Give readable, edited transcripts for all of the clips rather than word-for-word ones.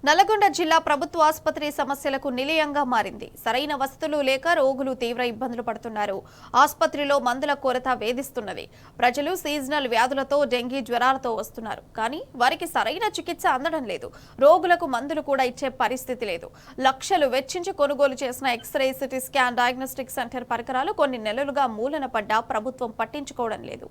నల్లగొండ జిల్లా ప్రభుత్వ ఆసుపత్రి సమస్యలకు నిలయంగా మారింది. సరైన వసతులు లేక రోగులు తీవ్ర ఇబ్బందులు పడుతున్నారు. ఆసుపత్రిలో మందుల కొరత వేధిస్తున్నది. ప్రజలు సీజనల్ వ్యాధులతో డెంగీ జ్వరాలతో వస్తున్నారు. కానీ వారికి సరైన చికిత్స అందడం లేదు. రోగులకు మందులు కూడా ఇచ్చే పరిస్థితి లేదు. లక్షలు వెచ్చించి కొనుగోలు చేసిన x ray, CT scan, diagnostic centre పరికరాలు కొన్ని నెలలుగా మూలన పడ్డా ప్రభుత్వం పట్టించుకోవడం లేదు.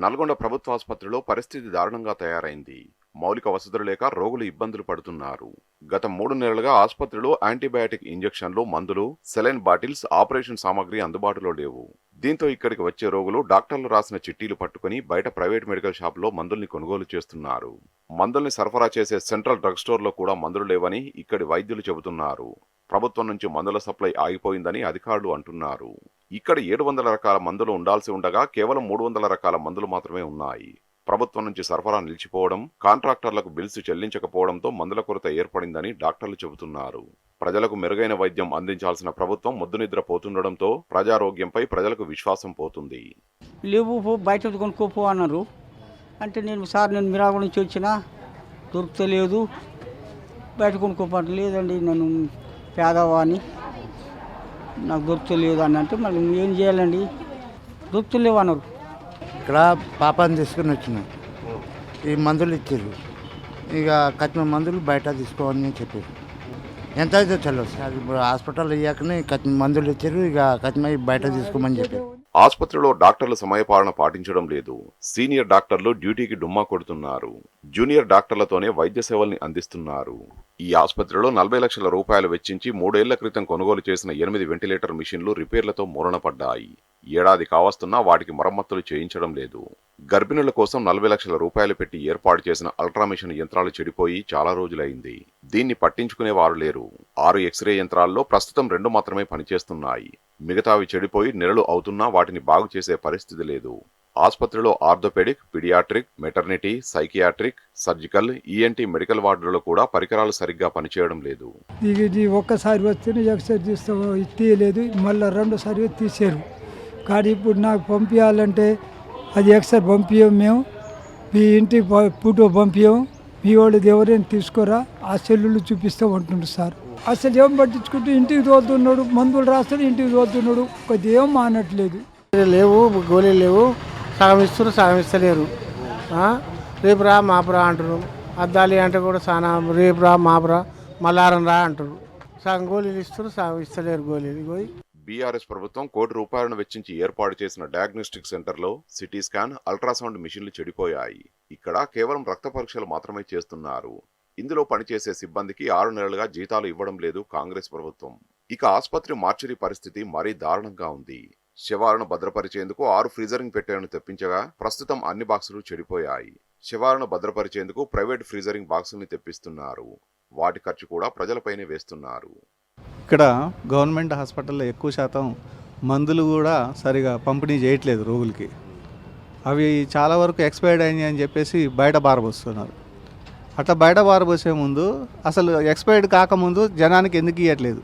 నల్గొండ ప్రభుత్వ ఆసుపత్రిలో పరిస్థితి దారుణంగా తయారైంది. మౌలిక వసతులు లేక రోగులు ఇబ్బందులు పడుతున్నారు. గత 3 నెలలుగా ఆసుపత్రిలో యాంటీబయాటిక్ ఇంజెక్షన్లు, మందులు, సెలైన్ బాటిల్స్, ఆపరేషన్ సామాగ్రి అందుబాటులో లేవు. దీంతో ఇక్కడికి వచ్చే రోగులు డాక్టర్లు రాసిన చిట్టీలు పట్టుకుని బయట ప్రైవేట్ మెడికల్ షాపులో మందుల్ని కొనుగోలు చేస్తున్నారు. మందుల్ని సరఫరా చేసే సెంట్రల్ డ్రగ్ స్టోర్లో కూడా మందులు లేవని ఇక్కడి వైద్యులు చెబుతున్నారు. ప్రభుత్వం నుంచి మందుల సప్లై ఆగిపోయిందని అధికారులు అంటున్నారు. ఇక్కడ 700 రకాల మందులు ఉండాల్సి ఉండగా కేవలం 300 రకాల మందులు మాత్రమే ఉన్నాయి. ప్రభుత్వం నుంచి సరఫరా నిలిచిపోవడం, కాంట్రాక్టర్లకు బిల్స్ చెల్లించకపోవడంతో మందుల కొరత ఏర్పడిందని డాక్టర్లు చెబుతున్నారు. ప్రజలకు మెరుగైన వైద్యం అందించాల్సిన ప్రభుత్వం ముద్దునిద్ర పోతుండడంతో ప్రజారోగ్యంపై ప్రజలకు విశ్వాసం పోతుంది. లేవు, బయట కొనుక్కోపో అన్నారు. అంటే నేను మిరాగ నుంచి వచ్చినా దొరుకుతలేదు, బయట కొనుక్కోపో లేదండి, నేను పేదవాణి, నాకు దొరుకుతలేదు అని అంటే మళ్ళీ ఏం చేయాలండి, దొరుకుతలేవు అన్నారు. ఇక్కడ పాపాన్ని తీసుకుని వచ్చినాం, ఈ మందులు ఇచ్చారు. ఇక కట్టిన మందులు బయట తీసుకోవాలని చెప్పారు. ఎంత అయితే తెలియదు సార్, ఇప్పుడు హాస్పిటల్ అయ్యాకనే కట్టిన మందులు ఇచ్చారు. ఇక కట్టిన బయట తీసుకోమని చెప్పారు. ఆసుపత్రిలో డాక్టర్లు సమయపాలన పాటించడం లేదు. సీనియర్ డాక్టర్లు డ్యూటీకి డుమ్మా కొడుతున్నారు. జూనియర్ డాక్టర్లతోనే వైద్య సేవల్ని అందిస్తున్నారు. ఈ ఆసుపత్రిలో 40 లక్షల రూపాయలు వెచ్చించి 3 ఏళ్ల క్రితం కొనుగోలు చేసిన 8 వెంటిలేటర్ మిషన్లు రిపేర్లతో మూలన పడ్డాయి. ఏడాది కావస్తున్నా వాటికి మరమ్మతులు చేయించడం లేదు. గర్భిణుల కోసం 40 లక్షల రూపాయలు పెట్టి ఏర్పాటు చేసిన అల్ట్రామిషన్ యంత్రాలు చెడిపోయి చాలా రోజులైంది. దీన్ని పట్టించుకునే వారు లేరు. 6 ఎక్స్రే యంత్రాల్లో ప్రస్తుతం 2 మాత్రమే పనిచేస్తున్నాయి. మిగతావి చెడిపోయి నెలలు అవుతున్నా వాటిని బాగు చేసే పరిస్థితి లేదు. ఆసుపత్రిలో orthopaedic, paediatric, maternity, psychiatric, surgical, ENT medical వార్డులలో కూడా పరికరాలు సరిగ్గా పనిచేయడం లేదు. ఇది ఒక్కసారి వస్తేనే ఎక్స్రే తీయలేదు, మళ్ళీ 2సారి తీసారు. కానీ ఇప్పుడు నాకు పంపించాలంటే అది ఎక్స్రే పంపించాం, మేము మీ ఇంటి ఫోటో పంపించాం, మీ వాళ్ళది ఎవరైనా తీసుకోరా, ఆ సెల్లులు చూపిస్తూ ఉంటుండ్రు సార్. అసలు ఏం పట్టించుకుంటూ ఇంటికి తోలుతున్నాడు, మందులు రాస్తాడు, ఇంటికి తోలుతున్నాడు, కొద్ది ఏం మానట్లేదు. లేవు, గోళీలు లేవు, సగం ఇస్తున్నారు, సగం ఇస్తలేరు. రేపు రా మాపురా అంటారు. అద్దాలి అంటే కూడా చాలా రేపు రా మాపురా మల్లారం రా అంటారు. సగం గోళీలు ఇస్తారు, సగం ఇస్తలేరు గోళీలు. పోయి బీఆర్ఎస్ ప్రభుత్వం ₹1 కోటి వెచ్చించి ఏర్పాటు చేసిన డయాగ్నోస్టిక్ సెంటర్లో సిటీ స్కాన్, అల్ట్రాసౌండ్ మిషన్లు చెడిపోయాయి. ఇక్కడ కేవలం రక్త పరీక్షలు మాత్రమే చేస్తున్నారు. ఇందులో పనిచేసే సిబ్బందికి 6 నెలలుగా జీతాలు ఇవ్వడం లేదు కాంగ్రెస్ ప్రభుత్వం. ఇక ఆసుపత్రి మార్చరీ పరిస్థితి మరీ దారుణంగా ఉంది. శవాలను భద్రపరిచేందుకు 6 ఫ్రీజరింగ్ పెట్టెలను తెప్పించగా ప్రస్తుతం అన్ని బాక్సులు చెడిపోయాయి. శవాలను భద్రపరిచేందుకు ప్రైవేట్ ఫ్రీజరింగ్ బాక్సుల్ని తెప్పిస్తున్నారు. వాటి ఖర్చు కూడా ప్రజలపైనే వేస్తున్నారు. ఇక్కడ గవర్నమెంట్ హాస్పిటల్లో ఎక్కువ శాతం మందులు కూడా సరిగా పంపిణీ చేయట్లేదు రోగులకి. అవి చాలా వరకు ఎక్స్పైర్డ్ అయినాయి అని చెప్పేసి బయట బారబోస్తున్నారు. అట్లా బయట బారబోసే ముందు అసలు ఎక్స్పైర్డ్ కాకముందు జనానికి ఎందుకు ఇవ్వట్లేదు?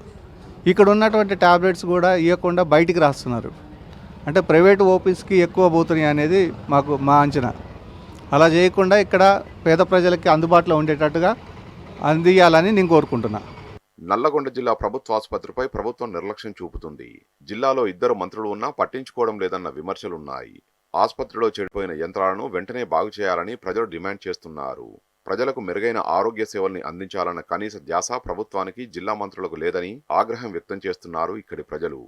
ఇక్కడ ఉన్నటువంటి ట్యాబ్లెట్స్ కూడా ఇవ్వకుండా బయటికి రాస్తున్నారు. అంటే ప్రైవేట్ ఓపీస్కి ఎక్కువ పోతున్నాయి అనేది మా అంచనా. అలా చేయకుండా ఇక్కడ పేద ప్రజలకి అందుబాటులో ఉండేటట్టుగా అందియాలని నేను కోరుకుంటున్నా. నల్లగొండ జిల్లా ప్రభుత్వ ఆసుపత్రిపై ప్రభుత్వం నిర్లక్ష్యం చూపుతుంది. జిల్లాలో 2 మంత్రులు ఉన్నా పట్టించుకోవడం లేదన్న విమర్శలున్నాయి. ఆసుపత్రిలో చెడిపోయిన యంత్రాలను వెంటనే బాగు చేయాలని ప్రజలు డిమాండ్ చేస్తున్నారు. ప్రజలకు మెరుగైన ఆరోగ్య సేవల్ని అందించాలన్న కనీస ధ్యాస ప్రభుత్వానికి, జిల్లా మంత్రులకు లేదని ఆగ్రహం వ్యక్తం చేస్తున్నారు ఇక్కడి ప్రజలు.